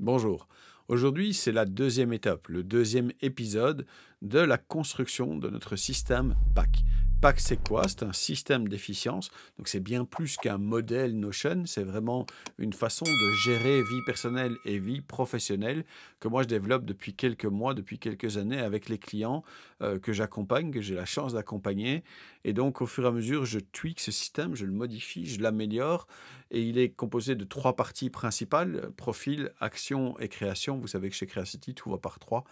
Bonjour. Aujourd'hui, c'est la deuxième étape, le deuxième épisode de la construction de notre système PAC. PAC, c'est quoi? C'est un système d'efficience. Donc, c'est bien plus qu'un modèle Notion. C'est vraiment une façon de gérer vie personnelle et vie professionnelle que moi, je développe depuis quelques mois, depuis quelques années avec les clients que j'accompagne, que j'ai la chance d'accompagner. Et donc, au fur et à mesure, je tweak ce système, je le modifie, je l'améliore. Et il est composé de trois parties principales, profil, action et création. Vous savez que chez Creacity, tout va par trois.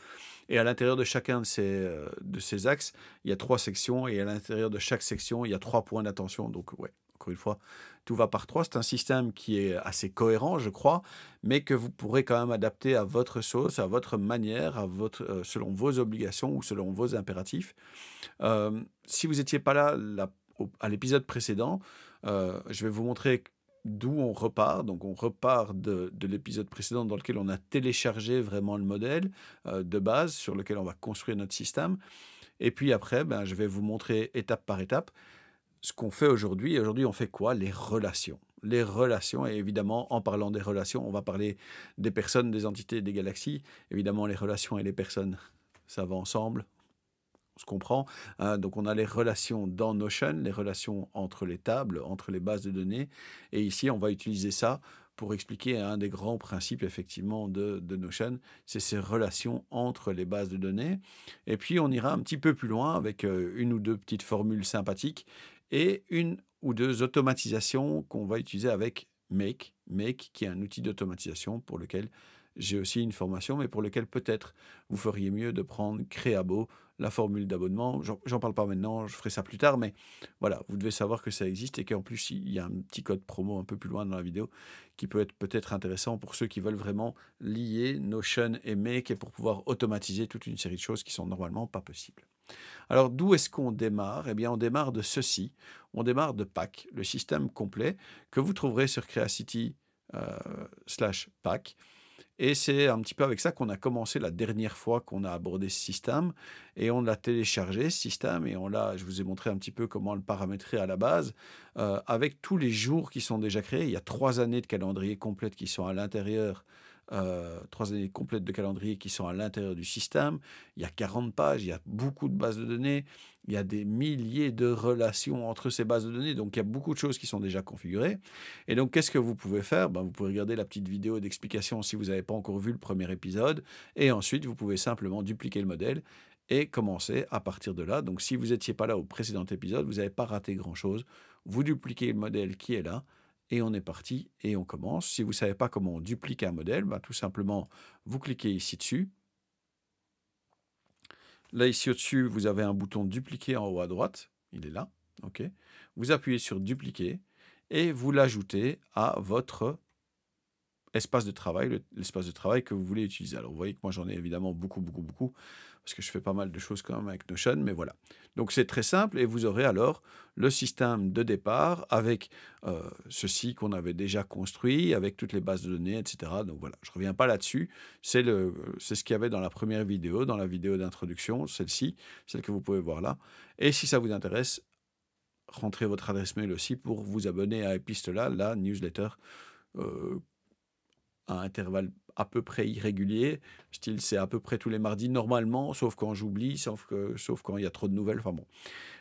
Et à l'intérieur de chacun de ces axes, il y a trois sections. Et à l'intérieur de chaque section, il y a trois points d'attention. Donc, ouais, encore une fois, tout va par trois. C'est un système qui est assez cohérent, je crois, mais que vous pourrez quand même adapter à votre sauce, à votre manière, selon vos obligations ou selon vos impératifs. Si vous n'étiez pas à l'épisode précédent, je vais vous montrer d'où on repart. Donc, on repart de l'épisode précédent dans lequel on a téléchargé vraiment le modèle de base sur lequel on va construire notre système. Et puis après, ben, je vais vous montrer étape par étape ce qu'on fait aujourd'hui. Aujourd'hui, on fait quoi? Les relations. Les relations, et évidemment, en parlant des relations, on va parler des personnes, des entités, des galaxies. Évidemment, les relations et les personnes, ça va ensemble. On se comprend, hein. Donc, on a les relations dans Notion, les relations entre les tables, entre les bases de données. Et ici, on va utiliser ça pour expliquer un des grands principes, effectivement, de Notion. C'est ces relations entre les bases de données. Et puis, on ira un petit peu plus loin avec une ou deux petites formules sympathiques et une ou deux automatisations qu'on va utiliser avec Make. Make, qui est un outil d'automatisation pour lequel j'ai aussi une formation, mais pour lequel peut-être vous feriez mieux de prendre Créabo, la formule d'abonnement. J'en parle pas maintenant, je ferai ça plus tard, mais voilà, vous devez savoir que ça existe et qu'en plus, il y a un petit code promo un peu plus loin dans la vidéo qui peut être peut-être intéressant pour ceux qui veulent vraiment lier Notion et Make et pour pouvoir automatiser toute une série de choses qui sont normalement pas possibles. Alors, d'où est-ce qu'on démarre? Eh bien, on démarre de ceci. On démarre de PAC, le système complet que vous trouverez sur Creacity /PAC. Et c'est un petit peu avec ça qu'on a commencé la dernière fois qu'on a abordé ce système. Et on l'a téléchargé, ce système, et je vous ai montré un petit peu comment le paramétrer à la base, avec tous les jours qui sont déjà créés. Il y a 3 années de calendrier complètes qui sont à l'intérieur, 3 années complètes de calendrier qui sont à l'intérieur du système. Il y a 40 pages, il y a beaucoup de bases de données, il y a des milliers de relations entre ces bases de données. Donc, il y a beaucoup de choses qui sont déjà configurées. Et donc, qu'est-ce que vous pouvez faire? Ben, vous pouvez regarder la petite vidéo d'explication si vous n'avez pas encore vu le premier épisode. Et ensuite, vous pouvez simplement dupliquer le modèle et commencer à partir de là. Donc, si vous n'étiez pas là au précédent épisode, vous n'avez pas raté grand-chose. Vous dupliquez le modèle qui est là et on est parti et on commence. Si vous ne savez pas comment on duplique un modèle, ben, tout simplement, vous cliquez ici dessus. Là, ici au-dessus, vous avez un bouton dupliquer en haut à droite. Il est là. OK. Vous appuyez sur dupliquer et vous l'ajoutez à votre espace de travail, l'espace de travail que vous voulez utiliser. Alors, vous voyez que moi, j'en ai évidemment beaucoup, beaucoup, beaucoup, parce que je fais pas mal de choses quand même avec Notion, mais voilà. Donc, c'est très simple, et vous aurez alors le système de départ avec ceci qu'on avait déjà construit, avec toutes les bases de données, etc. Donc, voilà, je ne reviens pas là-dessus. C'est ce qu'il y avait dans la première vidéo, dans la vidéo d'introduction, celle-ci, celle que vous pouvez voir là. Et si ça vous intéresse, rentrez votre adresse mail aussi pour vous abonner à Epistola, la newsletter euh, à intervalles à peu près irréguliers. Style, c'est à peu près tous les mardis, normalement, sauf quand j'oublie, sauf quand il y a trop de nouvelles. Enfin bon,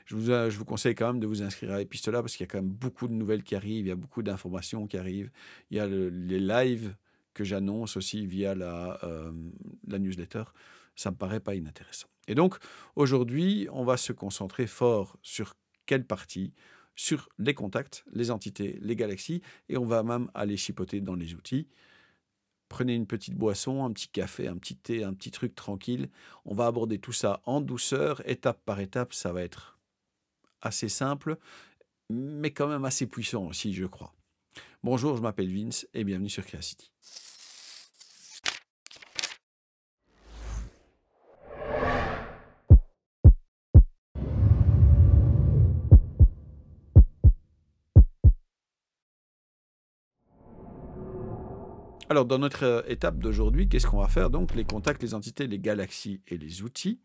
je vous conseille quand même de vous inscrire à Epistola parce qu'il y a quand même beaucoup de nouvelles qui arrivent, il y a beaucoup d'informations qui arrivent. Il y a les lives que j'annonce aussi via la newsletter. Ça me paraît pas inintéressant. Et donc, aujourd'hui, on va se concentrer fort sur quelle partie? Sur les contacts, les entités, les galaxies, et on va même aller chipoter dans les outils. Prenez une petite boisson, un petit café, un petit thé, un petit truc tranquille. On va aborder tout ça en douceur, étape par étape. Ça va être assez simple, mais quand même assez puissant aussi, je crois. Bonjour, je m'appelle Vince et bienvenue sur Creacity. Alors, dans notre étape d'aujourd'hui, qu'est-ce qu'on va faire? Donc, les contacts, les entités, les galaxies et les outils.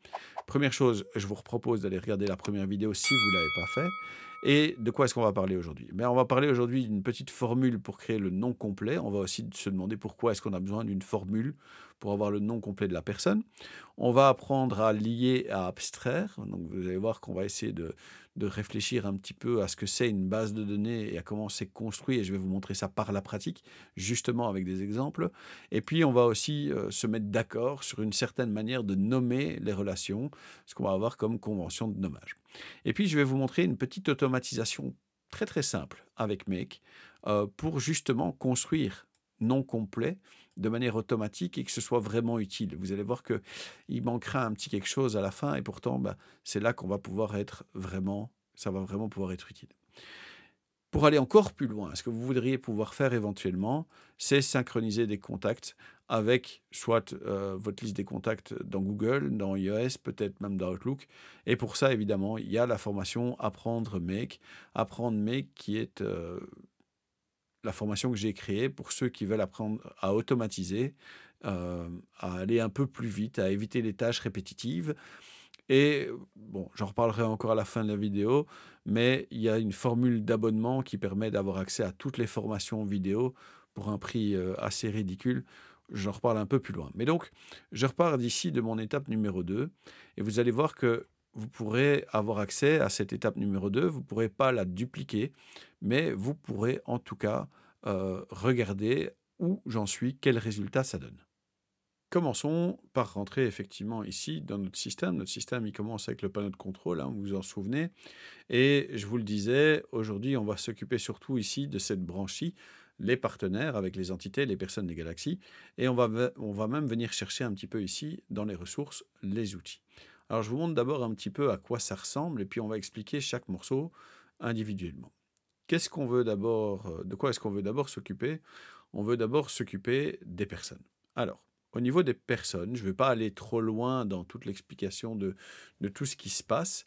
Première chose, je vous propose d'aller regarder la première vidéo si vous ne l'avez pas fait. Et de quoi est-ce qu'on va parler aujourd'hui? On va parler aujourd'hui d'une petite formule pour créer le nom complet. On va aussi se demander pourquoi est-ce qu'on a besoin d'une formule pour avoir le nom complet de la personne. On va apprendre à lier, à abstraire. Donc vous allez voir qu'on va essayer de réfléchir un petit peu à ce que c'est une base de données et à comment c'est construit. Et je vais vous montrer ça par la pratique, justement avec des exemples. Et puis on va aussi se mettre d'accord sur une certaine manière de nommer les relations, ce qu'on va avoir comme convention de nommage. Et puis, je vais vous montrer une petite automatisation très très simple avec Make pour justement construire nom complet de manière automatique et que ce soit vraiment utile. Vous allez voir qu'il manquera un petit quelque chose à la fin et pourtant, c'est là qu'on va pouvoir être vraiment, ça va vraiment pouvoir être utile. Pour aller encore plus loin, ce que vous voudriez pouvoir faire éventuellement, c'est synchroniser des contacts avec soit votre liste des contacts dans Google, dans iOS, peut-être même dans Outlook. Et pour ça, évidemment, il y a la formation Apprendre Make. Apprendre Make qui est la formation que j'ai créée pour ceux qui veulent apprendre à automatiser, à aller un peu plus vite, à éviter les tâches répétitives. Et bon, j'en reparlerai encore à la fin de la vidéo, mais il y a une formule d'abonnement qui permet d'avoir accès à toutes les formations vidéo pour un prix assez ridicule. J'en reparle un peu plus loin. Mais donc, je repars d'ici de mon étape numéro 2 et vous allez voir que vous pourrez avoir accès à cette étape numéro 2. Vous ne pourrez pas la dupliquer, mais vous pourrez en tout cas regarder où j'en suis, quel résultat ça donne. Commençons par rentrer effectivement ici dans notre système. Notre système, il commence avec le panneau de contrôle, hein, vous vous en souvenez. Et je vous le disais, aujourd'hui, on va s'occuper surtout ici de cette branche-ci, les partenaires avec les entités, les personnes, les galaxies. Et on va même venir chercher un petit peu ici, dans les ressources, les outils. Alors, je vous montre d'abord un petit peu à quoi ça ressemble, et puis on va expliquer chaque morceau individuellement. Qu'est-ce qu'on veut d'abord, de quoi est-ce qu'on veut d'abord s'occuper? On veut d'abord s'occuper des personnes. Alors, au niveau des personnes, je ne vais pas aller trop loin dans toute l'explication de tout ce qui se passe,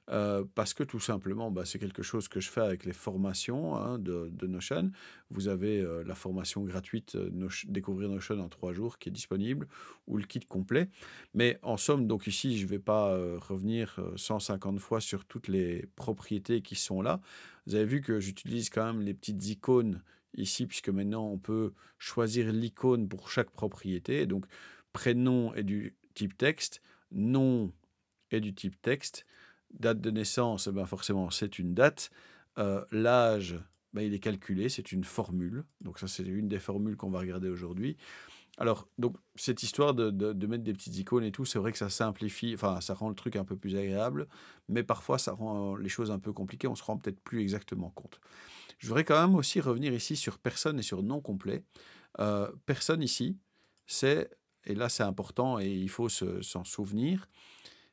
parce que tout simplement, c'est quelque chose que je fais avec les formations hein, de Notion. Vous avez la formation gratuite Découvrir Notion en 3 jours qui est disponible, ou le kit complet. Mais en somme, donc ici, je ne vais pas revenir 150 fois sur toutes les propriétés qui sont là. Vous avez vu que j'utilise quand même les petites icônes ici, puisque maintenant on peut choisir l'icône pour chaque propriété. Donc, prénom est du type texte, nom est du type texte, date de naissance, forcément c'est une date, l'âge, il est calculé, c'est une formule. Donc ça, c'est une des formules qu'on va regarder aujourd'hui. Alors, donc, cette histoire de mettre des petites icônes et tout, c'est vrai que ça simplifie, enfin, ça rend le truc un peu plus agréable, mais parfois, ça rend les choses un peu compliquées, on se rend peut-être plus exactement compte. Je voudrais quand même aussi revenir ici sur personne et sur nom complet. Personne ici, c'est, et là c'est important et il faut s'en souvenir,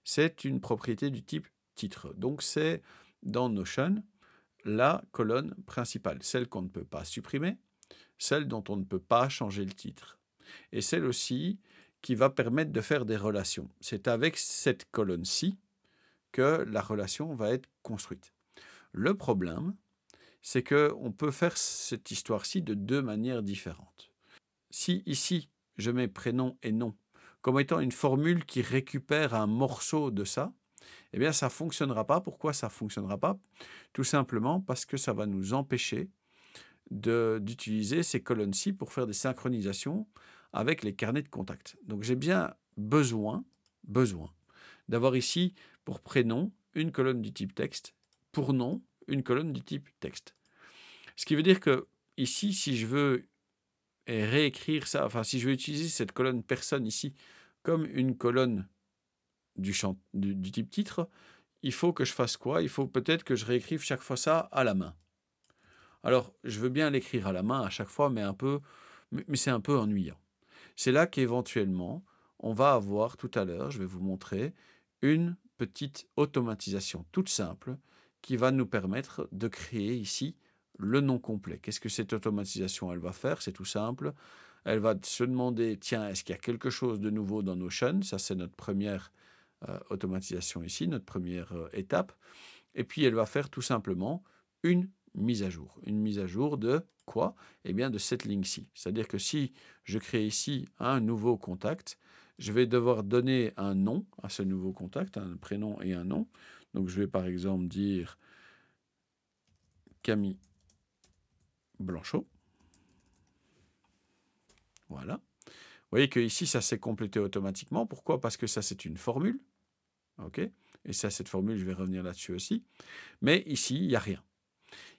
c'est une propriété du type titre. Donc c'est dans Notion la colonne principale, celle qu'on ne peut pas supprimer, celle dont on ne peut pas changer le titre, et celle aussi qui va permettre de faire des relations. C'est avec cette colonne-ci que la relation va être construite. Le problème, c'est qu'on peut faire cette histoire-ci de 2 manières différentes. Si ici, je mets prénom et nom comme étant une formule qui récupère un morceau de ça, eh bien, ça ne fonctionnera pas. Pourquoi ça ne fonctionnera pas? Tout simplement parce que ça va nous empêcher d'utiliser ces colonnes-ci pour faire des synchronisations avec les carnets de contact. Donc, j'ai bien besoin d'avoir ici, pour prénom, une colonne du type texte, pour nom, une colonne du type texte. Ce qui veut dire que ici, si je veux réécrire ça, enfin si je veux utiliser cette colonne personne ici comme une colonne du type titre, il faut que je fasse quoi? Il faut peut-être que je réécrive chaque fois ça à la main. Alors, je veux bien l'écrire à la main à chaque fois, mais c'est un peu ennuyant. C'est là qu'éventuellement, on va avoir tout à l'heure, je vais vous montrer, une petite automatisation toute simple qui va nous permettre de créer ici le nom complet. Qu'est-ce que cette automatisation, elle va faire? C'est tout simple. Elle va se demander, tiens, est-ce qu'il y a quelque chose de nouveau dans Notion? Ça, c'est notre première automatisation ici, notre première étape. Et puis, elle va faire tout simplement une mise à jour. Une mise à jour de quoi? Eh bien, de cette ligne-ci. C'est-à-dire que si je crée ici un nouveau contact, je vais devoir donner un nom à ce nouveau contact, un prénom et un nom. Donc, je vais par exemple dire Camille Blanchot. Voilà. Vous voyez que ici, ça s'est complété automatiquement. Pourquoi? Parce que ça, c'est une formule. OK? Et ça, cette formule, je vais revenir là-dessus aussi. Mais ici, il n'y a rien.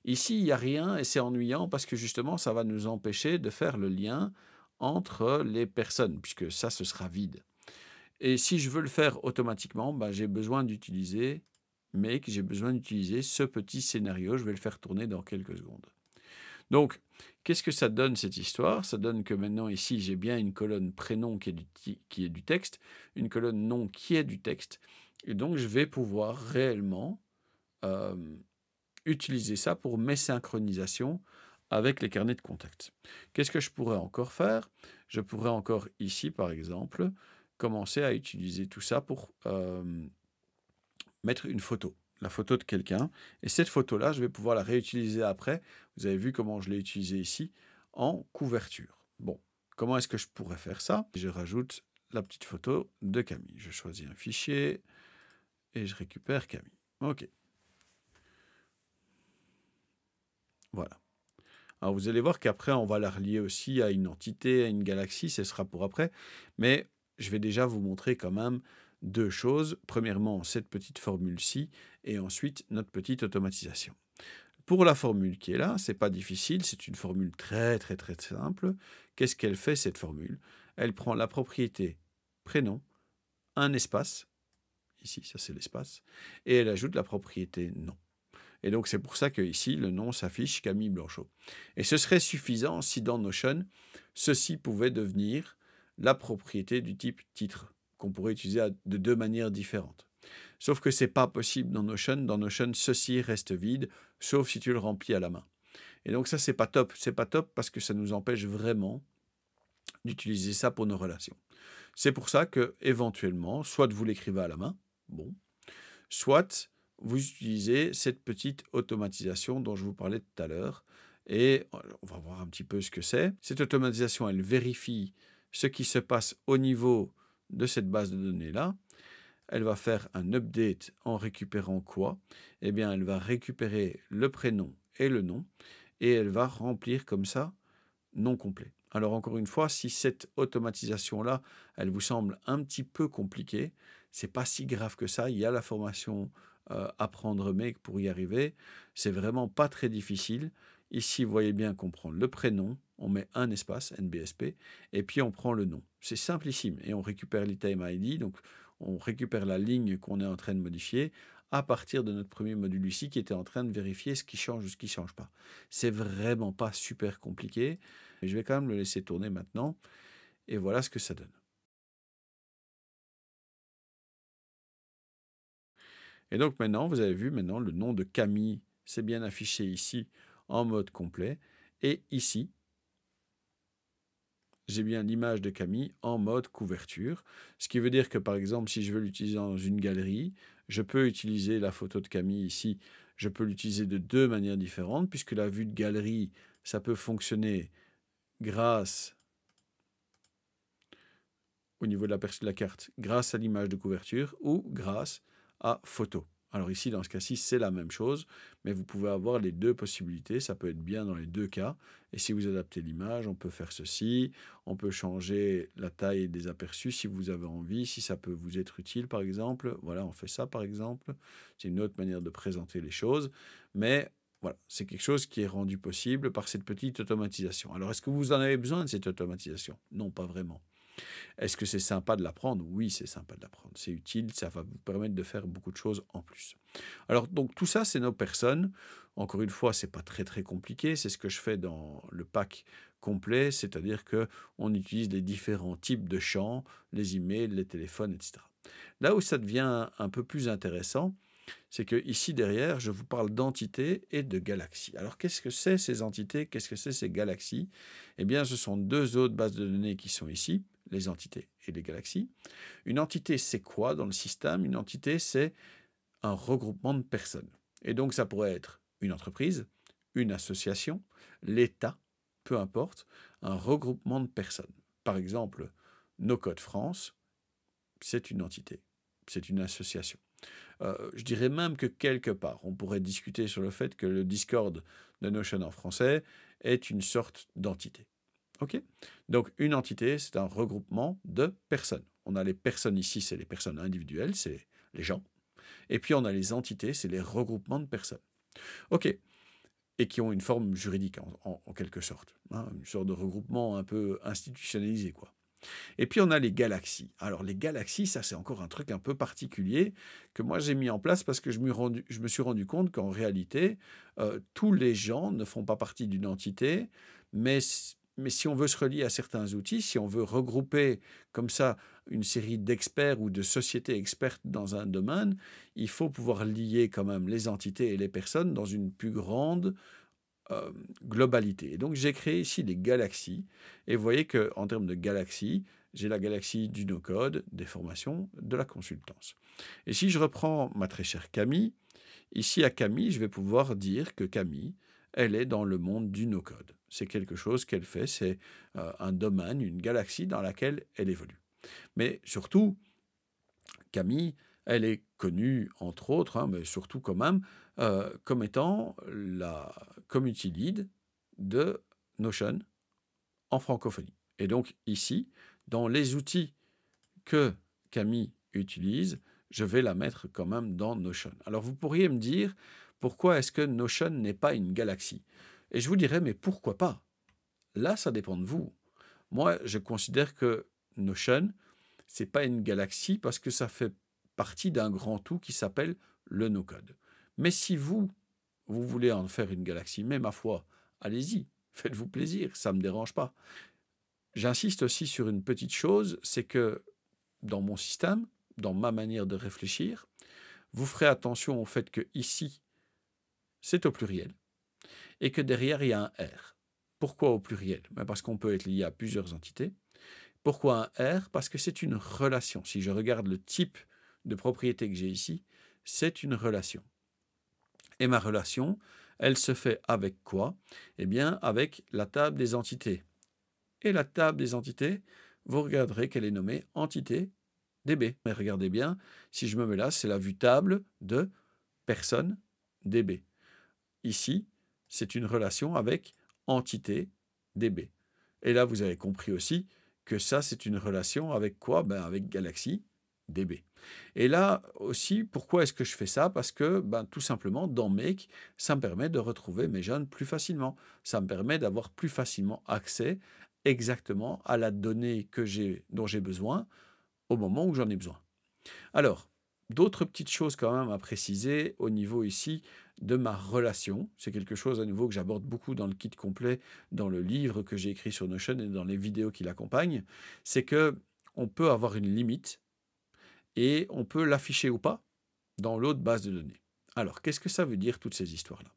Ici, il n'y a rien et c'est ennuyant parce que justement, ça va nous empêcher de faire le lien entre les personnes, puisque ça, ce sera vide. Et si je veux le faire automatiquement, ben, j'ai besoin d'utiliser Make, j'ai besoin d'utiliser ce petit scénario. Je vais le faire tourner dans quelques secondes. Donc, qu'est-ce que ça donne cette histoire? Ça donne que maintenant ici, j'ai bien une colonne prénom qui est du texte, une colonne nom qui est du texte. Et donc, je vais pouvoir réellement utiliser ça pour mes synchronisations avec les carnets de contact. Qu'est-ce que je pourrais encore faire? Je pourrais encore ici, par exemple, commencer à utiliser tout ça pour mettre une photo, la photo de quelqu'un. Et cette photo-là, je vais pouvoir la réutiliser après. Vous avez vu comment je l'ai utilisée ici en couverture. Bon, comment est-ce que je pourrais faire ça? Je rajoute la petite photo de Camille. Je choisis un fichier et je récupère Camille. OK. Voilà. Alors vous allez voir qu'après, on va la relier aussi à une entité, à une galaxie, ce sera pour après. Mais je vais déjà vous montrer quand même deux choses. Premièrement, cette petite formule-ci, et ensuite notre petite automatisation. Pour la formule qui est là, c'est pas difficile, c'est une formule très simple. Qu'est-ce qu'elle fait cette formule? Elle prend la propriété prénom, un espace, ici ça c'est l'espace, et elle ajoute la propriété nom. Et donc, c'est pour ça que ici le nom s'affiche Camille Blanchot. Et ce serait suffisant si dans Notion, ceci pouvait devenir la propriété du type titre, qu'on pourrait utiliser de deux manières différentes. Sauf que ce n'est pas possible dans Notion. Dans Notion, ceci reste vide, sauf si tu le remplis à la main. Et donc ça, c'est pas top. C'est pas top parce que ça nous empêche vraiment d'utiliser ça pour nos relations. C'est pour ça que, éventuellement, soit vous l'écrivez à la main, bon, soit vous utilisez cette petite automatisation dont je vous parlais tout à l'heure. Et on va voir un petit peu ce que c'est. Cette automatisation, elle vérifie ce qui se passe au niveau de cette base de données-là. Elle va faire un update en récupérant quoi? Eh bien, elle va récupérer le prénom et le nom. Et elle va remplir comme ça non complet. Alors encore une fois, si cette automatisation-là, elle vous semble un petit peu compliquée, c'est pas si grave que ça. Il y a la formation Apprendre Make pour y arriver. C'est vraiment pas très difficile. Ici, vous voyez bien qu'on prend le prénom, on met un espace, NBSP, et puis on prend le nom. C'est simplissime. Et on récupère l'ITM ID, donc on récupère la ligne qu'on est en train de modifier à partir de notre premier module ici qui était en train de vérifier ce qui change ou ce qui ne change pas. C'est vraiment pas super compliqué. Mais je vais quand même le laisser tourner maintenant. Et voilà ce que ça donne. Et donc maintenant, vous avez vu, maintenant le nom de Camille, c'est bien affiché ici en mode complet. Et ici, j'ai bien l'image de Camille en mode couverture. Ce qui veut dire que par exemple, si je veux l'utiliser dans une galerie, je peux utiliser la photo de Camille ici. Je peux l'utiliser de deux manières différentes, puisque la vue de galerie, ça peut fonctionner grâce au niveau de l'aperçu de la carte, grâce à l'image de couverture ou grâce à photo. Alors ici, dans ce cas-ci, c'est la même chose, mais vous pouvez avoir les deux possibilités. Ça peut être bien dans les deux cas. Et si vous adaptez l'image, on peut faire ceci. On peut changer la taille des aperçus si vous avez envie, si ça peut vous être utile, par exemple. Voilà, on fait ça, par exemple. C'est une autre manière de présenter les choses. Mais voilà, c'est quelque chose qui est rendu possible par cette petite automatisation. Alors, est-ce que vous en avez besoin de cette automatisation? Non, pas vraiment. Est-ce que c'est sympa de l'apprendre? Oui, c'est sympa de l'apprendre. C'est utile, ça va vous permettre de faire beaucoup de choses en plus. Alors, donc, tout ça, c'est nos personnes. Encore une fois, c'est pas très compliqué. C'est ce que je fais dans le pack complet, c'est-à-dire que on utilise les différents types de champs, les emails, les téléphones, etc. Là où ça devient un peu plus intéressant, c'est que ici derrière, je vous parle d'entités et de galaxies. Alors, qu'est-ce que c'est ces entités? Qu'est-ce que c'est ces galaxies? Eh bien, ce sont deux autres bases de données qui sont ici, les entités et les galaxies. Une entité, c'est quoi dans le système? Une entité, c'est un regroupement de personnes. Et donc, ça pourrait être une entreprise, une association, l'État, peu importe, un regroupement de personnes. Par exemple, No Code France, c'est une entité, c'est une association. Je dirais même que quelque part, on pourrait discuter sur le fait que le Discord de Notion en français est une sorte d'entité. OK? Donc, une entité, c'est un regroupement de personnes. On a les personnes ici, c'est les personnes individuelles, c'est les gens. Et puis, on a les entités, c'est les regroupements de personnes. OK. Et qui ont une forme juridique, en quelque sorte. Hein, une sorte de regroupement un peu institutionnalisé, quoi. Et puis, on a les galaxies. Alors, les galaxies, ça, c'est encore un truc un peu particulier que moi, j'ai mis en place parce que je me suis rendu compte qu'en réalité, tous les gens ne font pas partie d'une entité, mais si on veut se relier à certains outils, si on veut regrouper comme ça une série d'experts ou de sociétés expertes dans un domaine, il faut pouvoir lier quand même les entités et les personnes dans une plus grande euh, globalité. Et donc j'ai créé ici des galaxies. Et vous voyez qu'en termes de galaxies, j'ai la galaxie du no-code, des formations, de la consultance. Et si je reprends ma très chère Camille, ici à Camille, je vais pouvoir dire que Camille, elle est dans le monde du no-code. C'est quelque chose qu'elle fait, c'est un domaine, une galaxie dans laquelle elle évolue. Mais surtout, Camille, elle est connue, entre autres, hein, mais surtout quand même, comme étant la community lead de Notion en francophonie. Et donc ici, dans les outils que Camille utilise, je vais la mettre quand même dans Notion. Alors vous pourriez me dire, pourquoi est-ce que Notion n'est pas une galaxie? Et je vous dirais, mais pourquoi pas? Là, ça dépend de vous. Moi, je considère que Notion, c'est pas une galaxie parce que ça fait partie d'un grand tout qui s'appelle le no-code. Mais si vous voulez en faire une galaxie, mais ma foi, allez-y, faites-vous plaisir, ça ne me dérange pas. J'insiste aussi sur une petite chose, c'est que dans mon système, dans ma manière de réfléchir, vous ferez attention au fait que ici, c'est au pluriel et que derrière, il y a un R. Pourquoi au pluriel? Parce qu'on peut être lié à plusieurs entités. Pourquoi un R? Parce que c'est une relation. Si je regarde le type de propriété que j'ai ici, c'est une relation. Et ma relation, elle se fait avec quoi? Eh bien, avec la table des entités. Et la table des entités, vous regarderez qu'elle est nommée entité DB. Mais regardez bien, si je me mets là, c'est la vue table de personne DB. Ici, c'est une relation avec entité DB. Et là, vous avez compris aussi que ça, c'est une relation avec quoi? Avec Galaxy DB. Et là aussi, pourquoi est-ce que je fais ça? Parce que tout simplement, dans Make, ça me permet de retrouver mes jeunes plus facilement. Ça me permet d'avoir plus facilement accès exactement à la donnée dont j'ai besoin au moment où j'en ai besoin. Alors, d'autres petites choses quand même à préciser au niveau ici de ma relation. C'est quelque chose à nouveau que j'aborde beaucoup dans le kit complet, dans le livre que j'ai écrit sur Notion et dans les vidéos qui l'accompagnent. C'est que on peut avoir une limite et on peut l'afficher ou pas dans l'autre base de données. Alors, qu'est-ce que ça veut dire toutes ces histoires-là?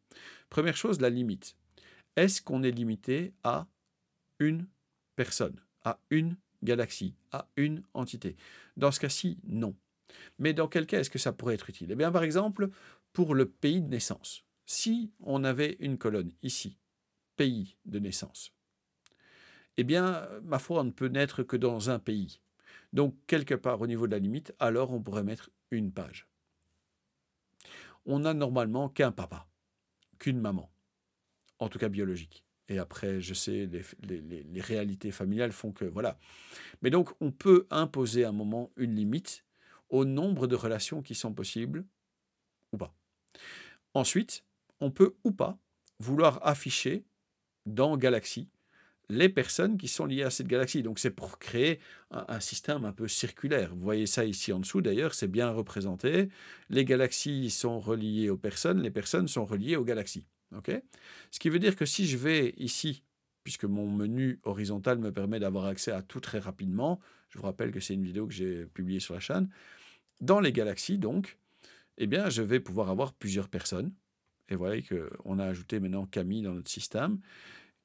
Première chose, la limite. Est-ce qu'on est limité à une personne, à une galaxie, à une entité? Dans ce cas-ci, non. Mais dans quel cas est-ce que ça pourrait être utile? Eh bien, par exemple, pour le pays de naissance. Si on avait une colonne ici, pays de naissance, eh bien, ma foi, on ne peut naître que dans un pays. Donc, quelque part au niveau de la limite, alors on pourrait mettre une page. On n'a normalement qu'un papa, qu'une maman, en tout cas biologique. Et après, je sais, les réalités familiales font que, voilà. Mais donc, on peut imposer à un moment une limite au nombre de relations qui sont possibles ou pas. Ensuite, on peut ou pas vouloir afficher dans Galaxy les personnes qui sont liées à cette galaxie. Donc c'est pour créer un système un peu circulaire. Vous voyez ça ici en dessous d'ailleurs, c'est bien représenté. Les galaxies sont reliées aux personnes, les personnes sont reliées aux galaxies. Okay? Ce qui veut dire que si je vais ici, puisque mon menu horizontal me permet d'avoir accès à tout très rapidement, je vous rappelle que c'est une vidéo que j'ai publiée sur la chaîne, dans les galaxies donc, eh bien je vais pouvoir avoir plusieurs personnes. Et vous voyez qu'on a ajouté maintenant Camille dans notre système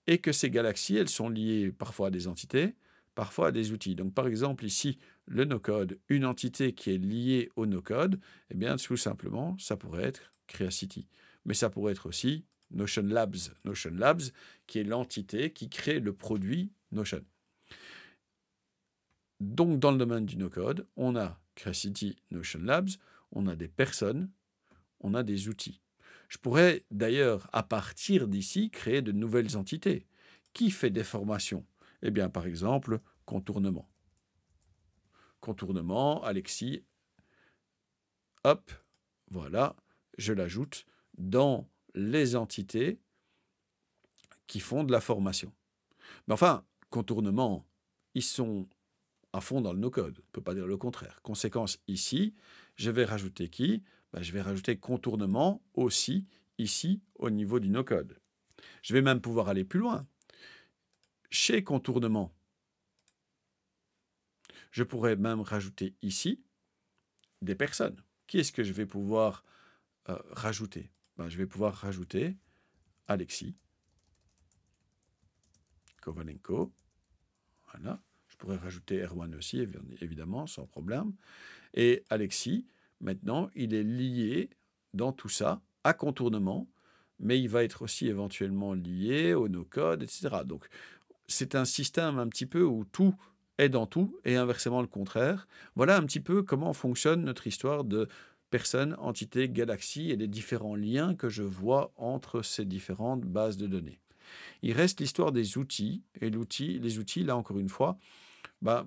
et que ces galaxies, elles sont liées parfois à des entités, parfois à des outils. Donc par exemple ici, le no-code, une entité qui est liée au no-code, eh bien tout simplement, ça pourrait être Creacity. Mais ça pourrait être aussi Notion Labs. Notion Labs, qui est l'entité qui crée le produit Notion. Donc dans le domaine du no-code, on a Creacity, Notion Labs, on a des personnes, on a des outils. Je pourrais d'ailleurs, à partir d'ici, créer de nouvelles entités. Qui fait des formations? Eh bien, par exemple, contournement. Contournement, Alexis, hop, voilà, je l'ajoute dans les entités qui font de la formation. Mais enfin, contournement, ils sont à fond dans le no-code. On ne peut pas dire le contraire. Conséquence ici, je vais rajouter qui? Je vais rajouter contournement aussi ici au niveau du no-code. Je vais même pouvoir aller plus loin. Chez contournement, je pourrais même rajouter ici des personnes. Qui est-ce que je vais pouvoir rajouter? Je vais pouvoir rajouter Alexis Kovanenko. Voilà. Je pourrais rajouter Erwan aussi, évidemment, sans problème. Et Alexis, maintenant, il est lié dans tout ça à contournement, mais il va être aussi éventuellement lié au no-code, etc. Donc, c'est un système un petit peu où tout est dans tout et inversement le contraire. Voilà un petit peu comment fonctionne notre histoire de personnes, entités, galaxies et les différents liens que je vois entre ces différentes bases de données. Il reste l'histoire des outils. Et les outils, là encore une fois,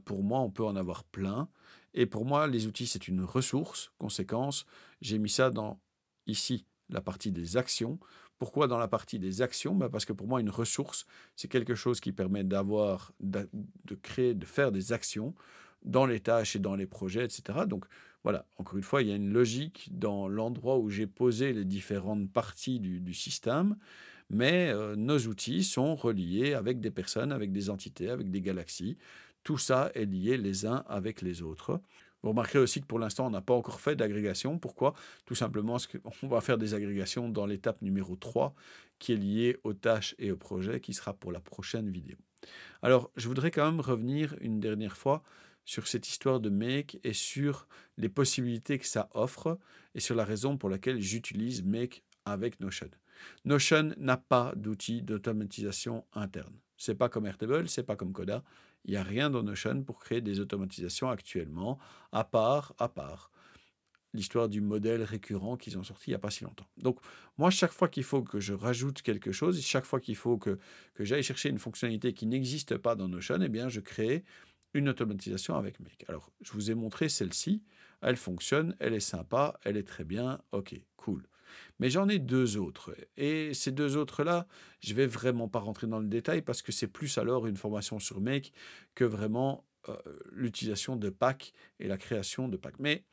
pour moi, on peut en avoir plein. Et pour moi, les outils, c'est une ressource. Conséquence, j'ai mis ça dans, ici, la partie des actions. Pourquoi dans la partie des actions? Parce que pour moi, une ressource, c'est quelque chose qui permet de créer, de faire des actions dans les tâches et dans les projets, etc. Donc voilà, encore une fois, il y a une logique dans l'endroit où j'ai posé les différentes parties du système. Mais nos outils sont reliés avec des personnes, avec des entités, avec des galaxies. Tout ça est lié les uns avec les autres. Vous remarquerez aussi que pour l'instant, on n'a pas encore fait d'agrégation. Pourquoi? Tout simplement parce qu'on va faire des agrégations dans l'étape numéro 3, qui est liée aux tâches et aux projets, qui sera pour la prochaine vidéo. Alors, je voudrais quand même revenir une dernière fois sur cette histoire de Make et sur les possibilités que ça offre et sur la raison pour laquelle j'utilise Make avec Notion. Notion n'a pas d'outil d'automatisation interne. C'est pas comme Airtable, c'est pas comme Coda. Il n'y a rien dans Notion pour créer des automatisations actuellement, à part l'histoire du modèle récurrent qu'ils ont sorti il n'y a pas si longtemps. Donc, moi, chaque fois qu'il faut que je rajoute quelque chose, chaque fois qu'il faut que j'aille chercher une fonctionnalité qui n'existe pas dans Notion, eh bien, je crée une automatisation avec Make. Alors, je vous ai montré celle-ci. Elle fonctionne, elle est sympa, elle est très bien. OK, cool. Mais j'en ai deux autres. Et ces deux autres-là, je ne vais vraiment pas rentrer dans le détail parce que c'est plus alors une formation sur Make que vraiment l'utilisation de packs et la création de packs. Mais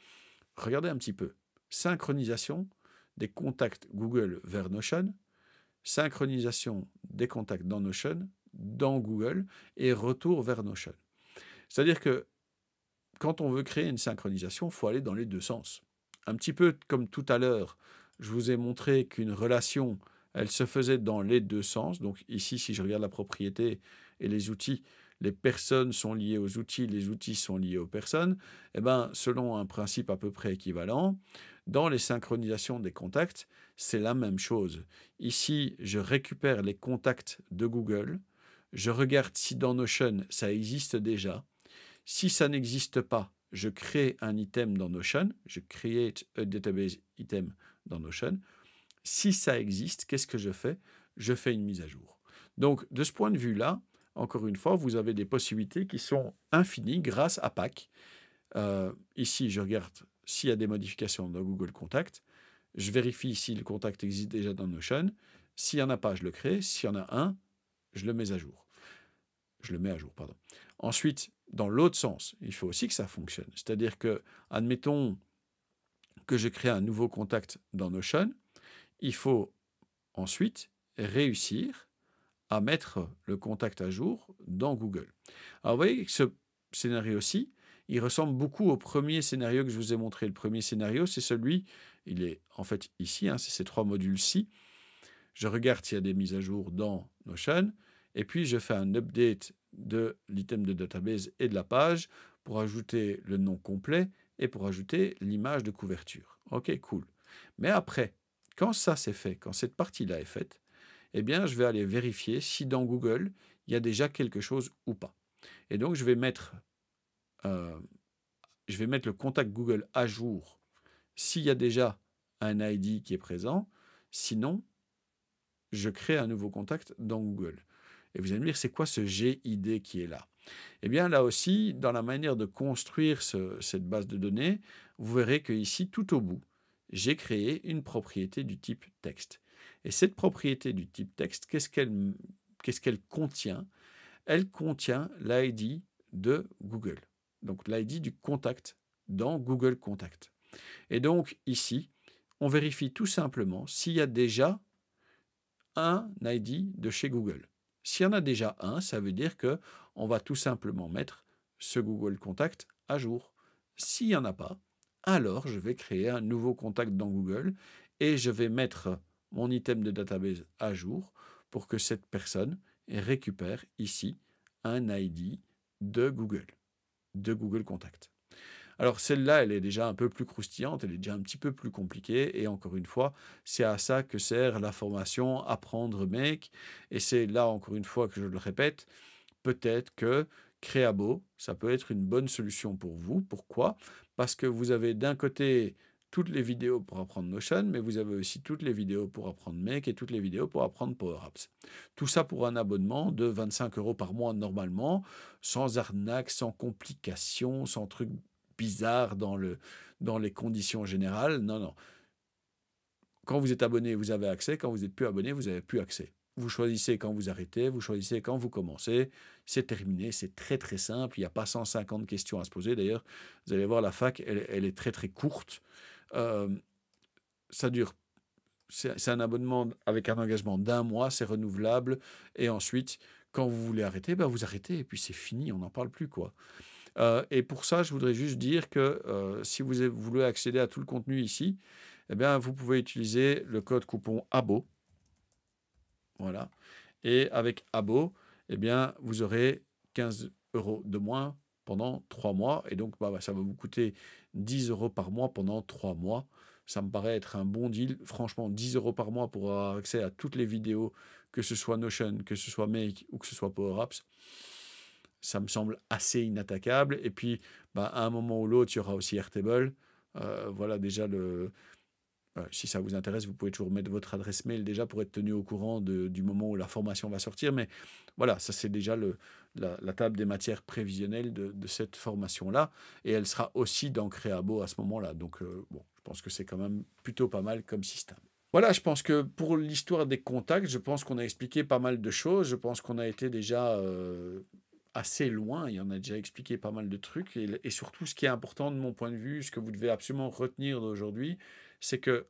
regardez un petit peu. Synchronisation des contacts Google vers Notion, synchronisation des contacts dans Notion, dans Google, et retour vers Notion. C'est-à-dire que quand on veut créer une synchronisation, il faut aller dans les deux sens. Un petit peu comme tout à l'heure, je vous ai montré qu'une relation, elle se faisait dans les deux sens. Donc ici, si je regarde la propriété et les outils, les personnes sont liées aux outils, les outils sont liés aux personnes. Eh bien, selon un principe à peu près équivalent, dans les synchronisations des contacts, c'est la même chose. Ici, je récupère les contacts de Google. Je regarde si dans Notion, ça existe déjà. Si ça n'existe pas, je crée un item dans Notion. Je create a database item dans Notion. Si ça existe, qu'est-ce que je fais? Je fais une mise à jour. Donc, de ce point de vue-là, encore une fois, vous avez des possibilités qui sont infinies grâce à Pack. Ici, je regarde s'il y a des modifications dans Google Contact. Je vérifie si le contact existe déjà dans Notion. S'il n'y en a pas, je le crée. S'il y en a un, je le mets à jour. Je le mets à jour, pardon. Ensuite, dans l'autre sens, il faut aussi que ça fonctionne. C'est-à-dire que, admettons que je crée un nouveau contact dans Notion, il faut ensuite réussir à mettre le contact à jour dans Google. Alors, vous voyez que ce scénario-ci, il ressemble beaucoup au premier scénario que je vous ai montré. Le premier scénario, c'est celui, il est en fait ici, c'est ces trois modules-ci. Je regarde s'il y a des mises à jour dans Notion, et puis je fais un update de l'item de database et de la page pour ajouter le nom complet et pour ajouter l'image de couverture. OK, cool. Mais après, quand ça c'est fait, quand cette partie-là est faite, eh bien, je vais aller vérifier si dans Google, il y a déjà quelque chose ou pas. Et donc, je vais mettre le contact Google à jour s'il y a déjà un ID qui est présent. Sinon, je crée un nouveau contact dans Google. Et vous allez me dire, c'est quoi ce GID qui est là? Eh bien, là aussi, dans la manière de construire cette base de données, vous verrez que ici, tout au bout, j'ai créé une propriété du type texte. Et cette propriété du type texte, qu'est-ce qu'elle contient? Elle contient l'ID de Google. Donc l'ID du contact dans Google Contact. Et donc ici, on vérifie tout simplement s'il y a déjà un ID de chez Google. S'il y en a déjà un, ça veut dire que on va tout simplement mettre ce Google Contact à jour. S'il n'y en a pas, alors je vais créer un nouveau contact dans Google et je vais mettre mon item de database à jour pour que cette personne récupère ici un ID de Google Contact. Alors celle-là, elle est déjà un peu plus croustillante, elle est déjà un petit peu plus compliquée. Et encore une fois, c'est à ça que sert la formation Apprendre Make. Et c'est là, encore une fois, que je le répète, peut-être que Créabo, ça peut être une bonne solution pour vous. Pourquoi? Parce que vous avez d'un côté toutes les vidéos pour apprendre Notion, mais vous avez aussi toutes les vidéos pour apprendre Make et toutes les vidéos pour apprendre Power Apps. Tout ça pour un abonnement de 25 € par mois normalement, sans arnaque, sans complications, sans trucs bizarres dans les conditions générales. Non, non. Quand vous êtes abonné, vous avez accès. Quand vous n'êtes plus abonné, vous n'avez plus accès. Vous choisissez quand vous arrêtez, vous choisissez quand vous commencez. C'est terminé, c'est très très simple. Il n'y a pas 150 questions à se poser. D'ailleurs, vous allez voir, la fac, elle est très très courte. Euh, ça dure. C'est un abonnement avec un engagement d'1 mois, c'est renouvelable. Et ensuite, quand vous voulez arrêter, ben vous arrêtez et puis c'est fini, on n'en parle plus, quoi. Et pour ça, je voudrais juste dire que si vous voulez accéder à tout le contenu ici, eh bien, vous pouvez utiliser le code coupon ABO. Voilà. Et avec ABO, eh bien, vous aurez 15 € de moins pendant 3 mois. Et donc, ça va vous coûter 10 € par mois pendant 3 mois. Ça me paraît être un bon deal. Franchement, 10 € par mois pour avoir accès à toutes les vidéos, que ce soit Notion, que ce soit Make ou que ce soit Power Apps. Ça me semble assez inattaquable. Et puis, à un moment ou l'autre, il y aura aussi Airtable. Voilà déjà si ça vous intéresse, vous pouvez toujours mettre votre adresse mail déjà pour être tenu au courant du moment où la formation va sortir. Mais voilà, ça c'est déjà la table des matières prévisionnelles de cette formation-là. Et elle sera aussi dans Créabo à ce moment-là. Donc je pense que c'est quand même plutôt pas mal comme système. Voilà, je pense que pour l'histoire des contacts, je pense qu'on a expliqué pas mal de choses. Je pense qu'on a été déjà assez loin. Il y en a déjà expliqué pas mal de trucs. Et surtout, ce qui est important de mon point de vue, ce que vous devez absolument retenir d'aujourd'hui, c'est que,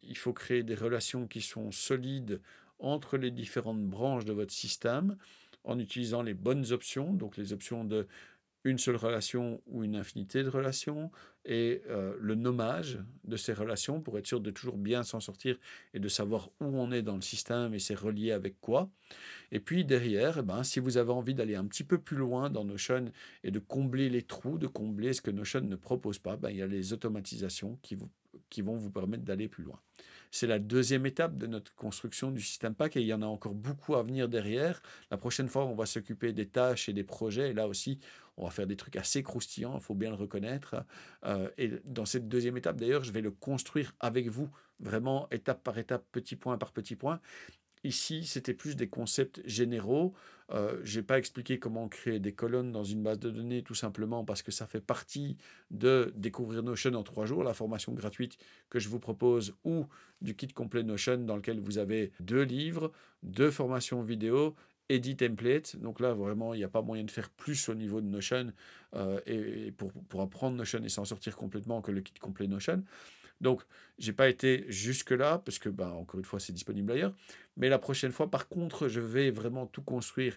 il faut créer des relations qui sont solides entre les différentes branches de votre système en utilisant les bonnes options, donc les options de une seule relation ou une infinité de relations, et le nommage de ces relations pour être sûr de toujours bien s'en sortir et de savoir où on est dans le système et c'est relié avec quoi. Et puis derrière, si vous avez envie d'aller un petit peu plus loin dans Notion et de combler les trous, de combler ce que Notion ne propose pas, il y a les automatisations qui vont vous permettre d'aller plus loin. C'est la deuxième étape de notre construction du système PAC et il y en a encore beaucoup à venir derrière. La prochaine fois, on va s'occuper des tâches et des projets. Et là aussi, on va faire des trucs assez croustillants, il faut bien le reconnaître. Et dans cette deuxième étape, d'ailleurs, je vais le construire avec vous, vraiment étape par étape, petit point par petit point. Ici, c'était plus des concepts généraux. Je n'ai pas expliqué comment créer des colonnes dans une base de données, tout simplement parce que ça fait partie de Découvrir Notion en 3 jours, la formation gratuite que je vous propose, ou du kit complet Notion dans lequel vous avez 2 livres, 2 formations vidéo et 10 templates. Donc là, vraiment, il n'y a pas moyen de faire plus au niveau de Notion et pour apprendre Notion et s'en sortir complètement que le kit complet Notion. Donc, j'ai pas été jusque-là, parce que, encore une fois, c'est disponible ailleurs. Mais la prochaine fois, par contre, je vais vraiment tout construire,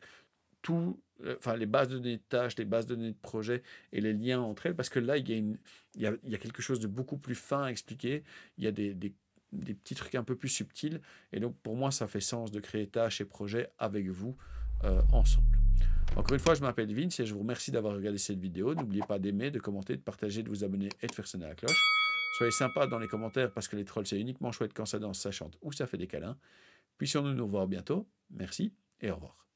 les bases de données de tâches, les bases de données de projets et les liens entre elles, parce que là, il y a quelque chose de beaucoup plus fin à expliquer. Il y a des petits trucs un peu plus subtils. Et donc, pour moi, ça fait sens de créer tâches et projets avec vous ensemble. Encore une fois, je m'appelle Vince et je vous remercie d'avoir regardé cette vidéo. N'oubliez pas d'aimer, de commenter, de partager, de vous abonner et de faire sonner la cloche. Soyez sympa dans les commentaires parce que les trolls, c'est uniquement chouette quand ça danse, ça chante ou ça fait des câlins. Puissions-nous nous voir bientôt. Merci et au revoir.